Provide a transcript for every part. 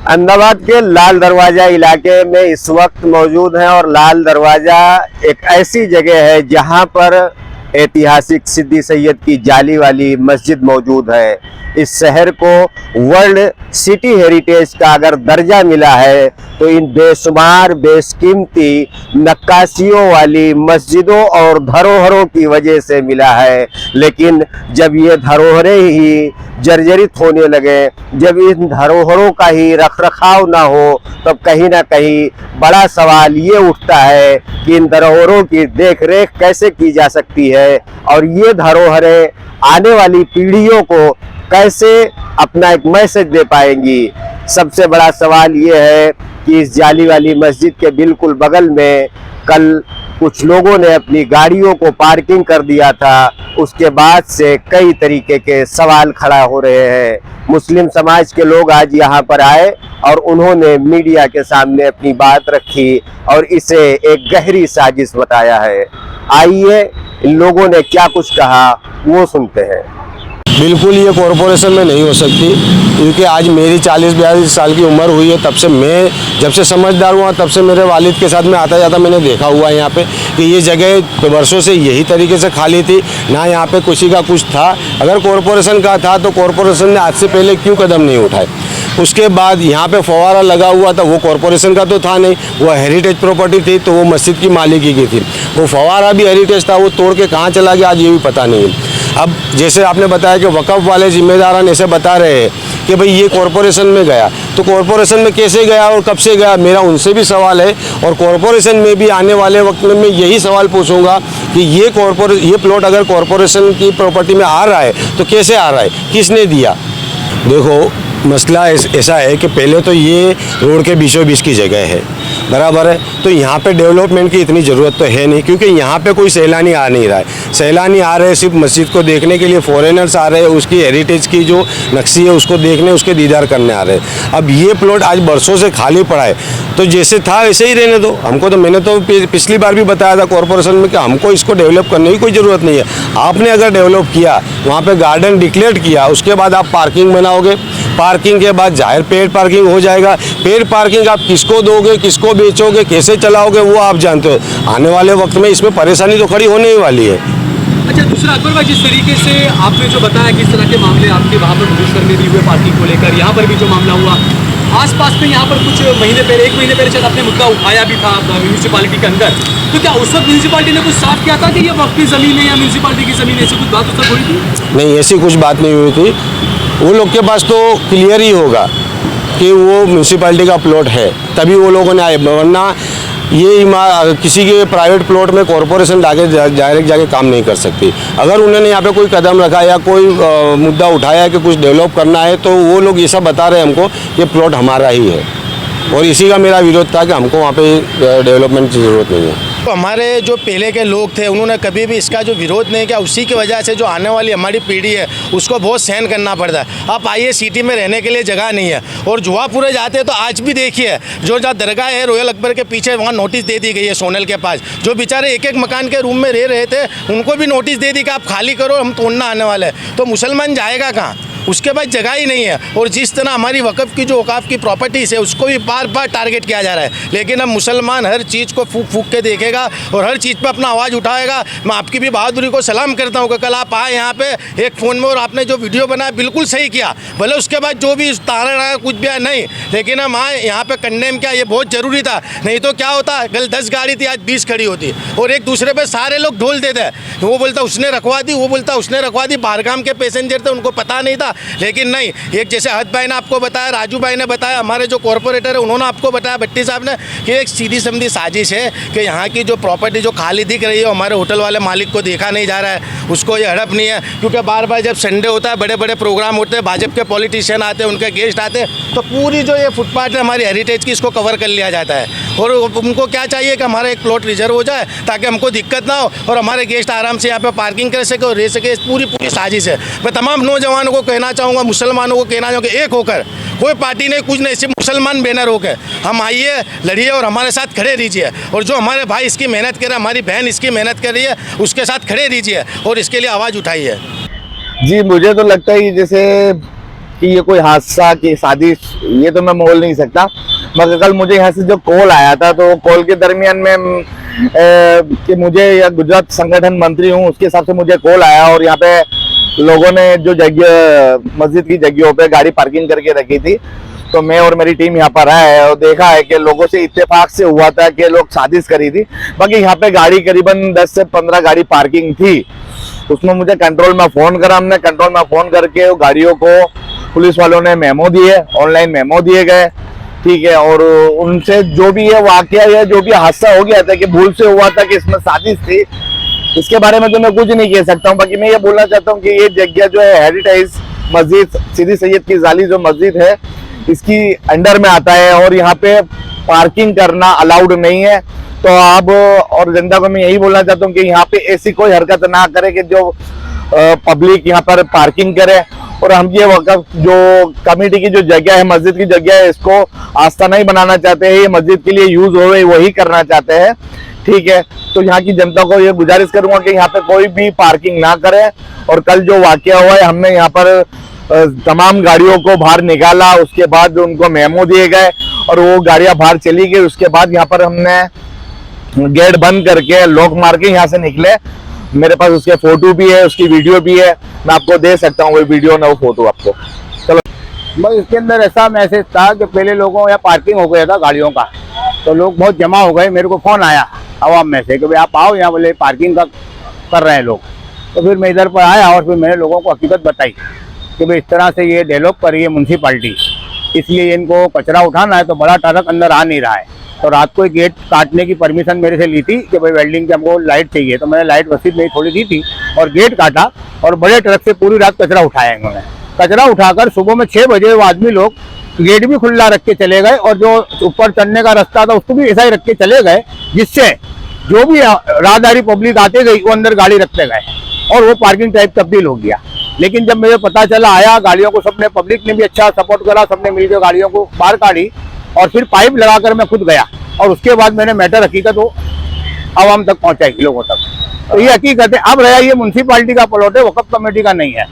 अहमदाबाद के लाल दरवाजा इलाके में इस वक्त मौजूद हैं और लाल दरवाजा एक ऐसी जगह है जहां पर ऐतिहासिक सिद्दी सैयद की जाली वाली मस्जिद मौजूद है। इस शहर को वर्ल्ड सिटी हेरिटेज का अगर दर्जा मिला है तो इन बेशुमार बेशकीमती नक्काशियों वाली मस्जिदों और धरोहरों की वजह से मिला है। लेकिन जब ये धरोहरें ही जर्जरित होने लगे, जब इन धरोहरों का ही रखरखाव ना हो, तब कहीं ना कहीं बड़ा सवाल ये उठता है कि इन धरोहरों की देखरेख कैसे की जा सकती है और ये धरोहरें आने वाली पीढ़ियों को कैसे अपना एक मैसेज दे पाएंगी। सबसे बड़ा सवाल ये है कि इस जाली वाली मस्जिद के बिल्कुल बगल में कल कुछ लोगों ने अपनी गाड़ियों को पार्किंग कर दिया था। उसके बाद से कई तरीके के सवाल खड़ा हो रहे हैं। मुस्लिम समाज के लोग आज यहाँ पर आए और उन्होंने मीडिया के सामने अपनी बात रखी और इसे एक गहरी साजिश बताया है। आइए इन लोगों ने क्या कुछ कहा वो सुनते हैं। बिल्कुल ये कॉरपोरेशन में नहीं हो सकती, क्योंकि आज मेरी 40-42 साल की उम्र हुई है। तब से मैं जब से समझदार हुआ तब से मेरे वालिद के साथ में आता जाता मैंने देखा हुआ है यहाँ पे कि ये जगह वर्षों से यही तरीके से खाली थी, ना यहाँ पे किसी का कुछ था। अगर कॉरपोरेशन का था तो कॉरपोरेशन ने आज से पहले क्यों कदम नहीं उठाए। उसके बाद यहाँ पे फव्वारा लगा हुआ था, वो कॉरपोरेशन का तो था नहीं, वो हेरिटेज प्रॉपर्टी थी, तो वो मस्जिद की मालिकी की थी। वो फव्वारा भी हेरिटेज था, वो तोड़ के कहाँ चला गया आज ये भी पता नहीं। अब जैसे आपने बताया कि वक़्फ़ वाले जिम्मेदारान ऐसे बता रहे हैं कि भाई ये कॉरपोरेशन में गया, तो कॉरपोरेशन में कैसे गया और कब से गया, मेरा उनसे भी सवाल है। और कॉरपोरेशन में भी आने वाले वक्त में मैं यही सवाल पूछूंगा कि ये प्लॉट अगर कॉरपोरेशन की प्रॉपर्टी में आ रहा है तो कैसे आ रहा है, किसने दिया। देखो मसला ऐसा है कि पहले तो ये रोड के बीचों बीच की जगह है, बराबर है, तो यहाँ पे डेवलपमेंट की इतनी ज़रूरत तो है नहीं, क्योंकि यहाँ पे कोई सैलानी आ नहीं रहा है। सैलानी आ रहे हैं सिर्फ मस्जिद को देखने के लिए, फॉरेनर्स आ रहे हैं उसकी हेरिटेज की जो नक्शी है उसको देखने, उसके दीदार करने आ रहे हैं। अब ये प्लॉट आज बरसों से खाली पड़ा है, तो जैसे था वैसे ही रहने दो। हमको तो मैंने तो पिछली बार भी बताया था कॉरपोरेशन में कि हमको इसको डेवलप करने की कोई ज़रूरत नहीं है। आपने अगर डेवलप किया, वहाँ पर गार्डन डिक्लेयर किया, उसके बाद आप पार्किंग बनाओगे, पार्किंग के बाद जाहिर पेड पार्किंग हो जाएगा। पेड पार्किंग आप किसको दोगे, किसको बेचोगे, कैसे चलाओगे वो आप जानते हो। आने वाले वक्त में इसमें परेशानी तो खड़ी होने ही वाली है। अच्छा, दूसरा अकबर भाई, जिस तरीके से आपने जो बताया किस तरह के मामले आपके वहाँ पर मुजफ्फर में भी हुए पार्किंग को लेकर, यहाँ पर भी जो मामला हुआ आसपास में, यहाँ पर कुछ महीने पहले, 1 महीने पहले शायद आपने मुद्दा उठाया भी था म्यूनसिपालिटी के अंदर, तो क्या उस वक्त म्यूनसिपालिटी ने कुछ साफ किया था कि ये वक्त की ज़मीन है या म्यूनसिपालिटी की ज़मीन है, ऐसी कुछ बात उस वक्त हुई थी? नहीं, ऐसी कुछ बात नहीं हुई थी। वो लोग के पास तो क्लियर ही होगा कि वो म्यूनसिपालिटी का प्लॉट है, तभी वो लोगों ने आए, वरना ये किसी के प्राइवेट प्लॉट में कॉरपोरेशन डायरेक्ट जाके काम नहीं कर सकती। अगर उन्होंने यहाँ पे कोई कदम रखा या कोई मुद्दा उठाया कि कुछ डेवलप करना है, तो वो लोग ये सब बता रहे हैं हमको कि प्लॉट हमारा ही है, और इसी का मेरा विरोध था कि हमको वहाँ पे डेवलपमेंट की ज़रूरत नहीं है। तो हमारे जो पहले के लोग थे उन्होंने कभी भी इसका जो विरोध नहीं किया, उसी की वजह से जो आने वाली हमारी पीढ़ी है उसको बहुत सहन करना पड़ता है। आप आइए, सिटी में रहने के लिए जगह नहीं है, और जुआपुरे जाते हैं तो आज भी देखिए जो जहाँ दरगाह है रॉयल अकबर के पीछे, वहाँ नोटिस दे दी गई है सोनल के पास। जो बेचारे एक एक मकान के रूम में रह रहे थे उनको भी नोटिस दे दी कि आप खाली करो, हम तोड़ना आने वाले हैं। तो मुसलमान जाएगा कहाँ, उसके बाद जगह ही नहीं है। और जिस तरह हमारी वक़्फ़ की जो औकाफ़ की प्रॉपर्टीज़ है उसको भी बार बार टारगेट किया जा रहा है, लेकिन अब मुसलमान हर चीज़ को फूक फूक के देखेगा और हर चीज़ पे अपना आवाज़ उठाएगा। मैं आपकी भी बहादुरी को सलाम करता हूँ कि कल आप आए यहाँ पे एक फ़ोन में और आपने जो वीडियो बनाया बिल्कुल सही किया, भले उसके बाद जो भी तारण आया कुछ भी नहीं, लेकिन हम आए यहाँ पे कंडेम किया, ये बहुत ज़रूरी था। नहीं तो क्या होता, कल 10 गाड़ी थी, आज 20 खड़ी होती, और एक दूसरे पे सारे लोग ढोल देते। वो बोलता उसने रखवा दी, वो बोलता उसने रखवा दी। बाहरगाम के पैसेंजर थे, उनको पता नहीं था। लेकिन नहीं, एक जैसे हद भाई ने आपको बताया, राजू भाई ने बताया, हमारे जो कॉरपोरेटर है उन्होंने आपको बताया, भट्टी साहब ने, कि एक सीधी समझी साजिश है कि यहाँ की जो प्रॉपर्टी जो खाली दिख रही है, हमारे होटल वाले मालिक को देखा नहीं जा रहा है, उसको ये हड़प नहीं है। क्योंकि बार बार जब संडे होता है, बड़े बड़े प्रोग्राम होते हैं, भाजपा के पॉलिटिशियन आते हैं, उनके गेस्ट आते हैं, तो पूरी जो ये फुटपाथ है हमारी हेरिटेज की, इसको कवर कर लिया जाता है। और उनको क्या चाहिए कि हमारा एक प्लॉट रिजर्व हो जाए ताकि हमको दिक्कत ना हो और हमारे गेस्ट आराम से यहाँ पे पार्किंग कर सके और रह सके। पूरी साजिश है। मैं तमाम नौजवानों को कहना चाहूँगा, मुसलमानों को कहना चाहूँगा, एक होकर, कोई पार्टी नहीं, कुछ नहीं, सिर्फ मुसलमान बैनर होकर हम आइए, लड़िए और हमारे साथ खड़े रहिए। और जो हमारे भाई इसकी मेहनत कर रहे हैं, हमारी बहन इसकी मेहनत कर रही है, उसके साथ खड़े रहिए और इसके लिए आवाज़ उठाइए। जी, मुझे तो लगता है कि जैसे कि ये कोई हादसा की साजिश, ये तो मैं बोल नहीं सकता। मगर कल मुझे यहाँ से जो कॉल आया था, तो कॉल के दरमियान में कि मुझे या गुजरात संगठन मंत्री हूँ, उसके हिसाब से मुझे कॉल आया और यहाँ पे लोगों ने जो जगह मस्जिद की जगहों पे गाड़ी पार्किंग करके रखी थी, तो मैं और मेरी टीम यहाँ पर आए और देखा है कि लोगों से इत्तेफाक से हुआ था कि लोग साजिश करी थी। बाकी यहाँ पे गाड़ी करीबन 10 से 15 गाड़ी पार्किंग थी। उसमें मुझे कंट्रोल में फ़ोन करा, हमने कंट्रोल में फ़ोन करके वो गाड़ियों को पुलिस वालों ने मेमो दिए, ऑनलाइन मेमो दिए गए, ठीक है। और उनसे जो भी ये वाकया या जो भी हादसा हो गया था कि भूल से हुआ था कि इसमें साजिश थी, इसके बारे में तो मैं कुछ नहीं कह सकता हूँ। बाकी मैं ये बोलना चाहता हूँ कि ये जगह जो है हेरिटेज मस्जिद सीदी सैयद की जाली जो मस्जिद है, इसकी अंडर में आता है और यहाँ पे पार्किंग करना अलाउड नहीं है। तो आप और जनता को मैं यही बोलना चाहता हूँ कि यहाँ पे ऐसी कोई हरकत ना करे कि जो पब्लिक यहाँ पर पार्किंग करे। और हम ये वक़्त जो कमेटी की जो जगह है, मस्जिद की जगह है, इसको आस्थाना ही बनाना चाहते हैं, ये मस्जिद के लिए यूज हो वही करना चाहते हैं, ठीक है। तो यहाँ की जनता को ये गुजारिश करूंगा कि यहाँ पे कोई भी पार्किंग ना करे। और कल जो वाकया हुआ है, हमने यहाँ पर तमाम गाड़ियों को बाहर निकाला, उसके बाद उनको मेमो दिए गए और वो गाड़ियां बाहर चली गई। उसके बाद यहाँ पर हमने गेट बंद करके लॉक मार के यहाँ से निकले। मेरे पास उसके फोटो भी है, उसकी वीडियो भी है, मैं आपको दे सकता हूँ वो वीडियो ना वो फोटो आपको। चलो, बस इसके अंदर ऐसा मैसेज था कि पहले लोगों या पार्किंग हो गया था गाड़ियों का, तो लोग बहुत जमा हो गए। मेरे को फ़ोन आया आवाम में से कि भाई आप आओ यहाँ, बोले पार्किंग का कर रहे हैं लोग। तो फिर मैं इधर पर आया और फिर मैंने लोगों को हकीकत बताई कि भाई इस तरह से ये डेवलप कर रही है म्यूनसिपाल्टी, इसलिए इनको कचरा उठाना है, तो बड़ा ट्रक अंदर आ नहीं रहा है। तो रात को गेट काटने की परमिशन मेरे से ली थी कि भाई वेल्डिंग की हमको लाइट चाहिए, तो मैंने लाइट रसीद नहीं थोड़ी दी थी और गेट काटा और बड़े ट्रक से पूरी रात कचरा उठाया इन्होंने। कचरा उठाकर सुबह में 6 बजे वो आदमी लोग गेट भी खुला रख के चले गए और जो ऊपर चढ़ने का रास्ता था उसको भी ऐसा ही रख के चले गए, जिससे जो भी राहदारी पब्लिक आते गई वो अंदर गाड़ी रखते गए और वो पार्किंग टाइप तब्दील हो गया। लेकिन जब मुझे पता चला, आया गाड़ियों को सबने, पब्लिक ने भी अच्छा सपोर्ट करा, सबने मिलकर गाड़ियों को बाहर काढ़ी और फिर पाइप लगाकर मैं खुद गया और उसके बाद मैंने मैटर हकीकत वो आवाम तक पहुंचाई, लोगों तक। तो ये हकीकत है। अब रहा, ये म्यूनसिपाल्टी का प्लॉट है, वक्फ कमेटी का नहीं है।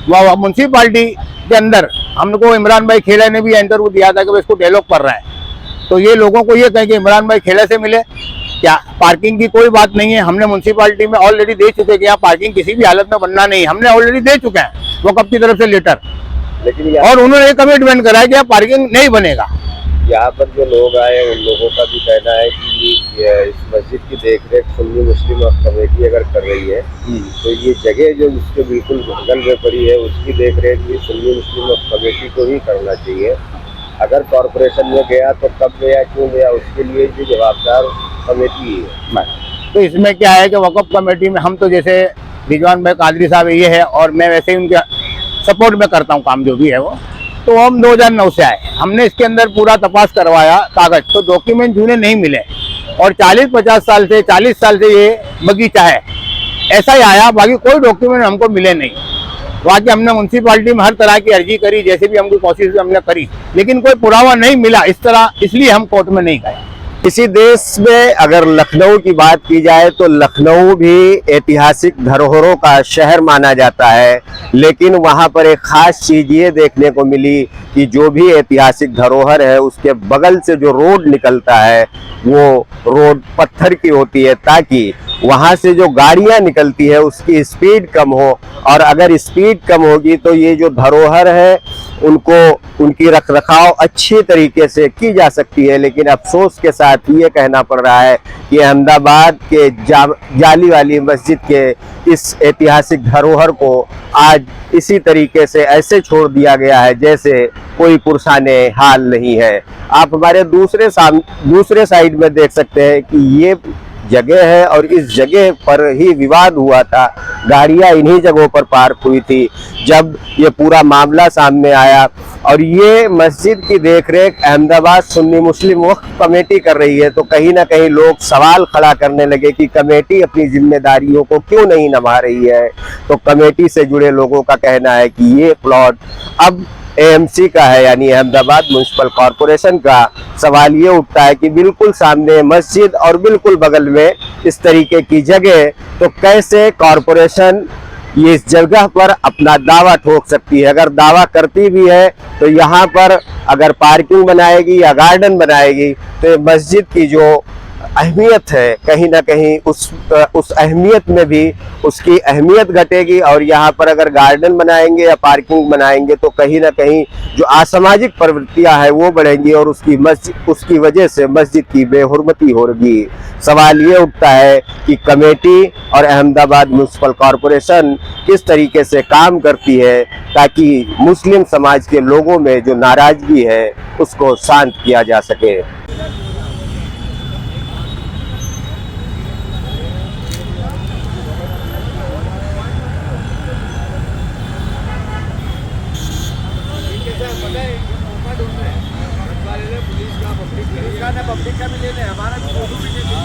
वह म्यूनसिपाल्टी के अंदर हमको इमरान भाई खेले ने भी इंटरव्यू दिया था कि वो इसको डेवलप कर रहे हैं। तो ये लोगों को ये कहें कि इमरान भाई खेले से मिले क्या, पार्किंग की कोई बात नहीं है। हमने म्यूनसिपाल्टी में ऑलरेडी दे चुके हैं कि यहाँ पार्किंग किसी भी हालत में बनना नहीं, हमने ऑलरेडी दे चुके हैं वक्फ की तरफ से लेटर, लेकिन और उन्होंने कमिटमेंट करा है कि यहाँ पार्किंग नहीं बनेगा। यहाँ पर जो लोग आए उन लोगों का भी कहना है कि इस मस्जिद की देखरेख सुन्नी मुस्लिम कमेटी अगर कर रही है, तो ये जगह जो इसके बिल्कुल जंगल में पड़ी है उसकी देखरेख भी सुन्नी मुस्लिम कमेटी को ही करना चाहिए। अगर कॉरपोरेशन में गया तो कब गया, क्यों गया, उसके लिए भी जवाबदार कमेटी है। तो इसमें क्या है कि वक्फ कमेटी में हम तो जैसे रिजवान भाई कादरी साहब ये है और मैं वैसे ही उनके सपोर्ट में करता हूँ काम जो भी है वो। तो हम 2009 से आए, हमने इसके अंदर पूरा तपास करवाया कागज, तो डॉक्यूमेंट जुने नहीं मिले और 40-50 साल से 40 साल से ये बगीचा है, ऐसा ही आया। बाकी कोई डॉक्यूमेंट हमको मिले नहीं। बाकी हमने म्यूनसिपाल्टी में हर तरह की अर्जी करी, जैसे भी हमको कोशिश हमने करी, लेकिन कोई पुरावा नहीं मिला इस तरह, इसलिए हम कोर्ट में नहीं गए। किसी देश में अगर लखनऊ की बात की जाए तो लखनऊ भी ऐतिहासिक धरोहरों का शहर माना जाता है, लेकिन वहां पर एक खास चीज ये देखने को मिली कि जो भी ऐतिहासिक धरोहर है उसके बगल से जो रोड निकलता है वो रोड पत्थर की होती है, ताकि वहां से जो गाड़ियां निकलती है उसकी स्पीड कम हो। और अगर स्पीड कम होगी तो ये जो धरोहर है उनको उनकी रखरखाव अच्छी तरीके से की जा सकती है। लेकिन अफसोस के साथ ये कहना पड़ रहा है कि अहमदाबाद के जाली वाली मस्जिद के इस ऐतिहासिक धरोहर को आज इसी तरीके से ऐसे छोड़ दिया गया है जैसे कोई पुरसाने हाल नहीं है। आप हमारे दूसरे साइड में देख सकते हैं कि ये जगह है और इस जगह पर ही विवाद हुआ था, गाड़ियां इन्हीं जगहों पर पार्क हुई थी जब ये पूरा मामला सामने आया। और ये मस्जिद की देखरेख अहमदाबाद सुन्नी मुस्लिम वक्फ कमेटी कर रही है, तो कहीं ना कहीं लोग सवाल खड़ा करने लगे कि कमेटी अपनी जिम्मेदारियों को क्यों नहीं निभा रही है। तो कमेटी से जुड़े लोगों का कहना है कि ये प्लॉट अब एएमसी का है, यानी अहमदाबाद म्युनिसिपल कॉरपोरेशन का। सवाल ये उठता है कि बिल्कुल सामने मस्जिद और बिल्कुल बगल में इस तरीके की जगह, तो कैसे कॉरपोरेशन ये इस जगह पर अपना दावा ठोक सकती है। अगर दावा करती भी है तो यहाँ पर अगर पार्किंग बनाएगी या गार्डन बनाएगी तो ये मस्जिद की जो अहमियत है कहीं ना कहीं उस अहमियत में भी उसकी अहमियत घटेगी। और यहाँ पर अगर गार्डन बनाएंगे या पार्किंग बनाएंगे तो कहीं ना कहीं जो असामाजिक प्रवृत्तियां हैं वो बढ़ेंगी और उसकी वजह से मस्जिद की बेहुरमती होगी। सवाल ये उठता है कि कमेटी और अहमदाबाद म्युनिसिपल कॉरपोरेशन किस तरीके से काम करती है ताकि मुस्लिम समाज के लोगों में जो नाराजगी है उसको शांत किया जा सके। पब्लिक का भी लेने हमारा भी फोटो भी लेने।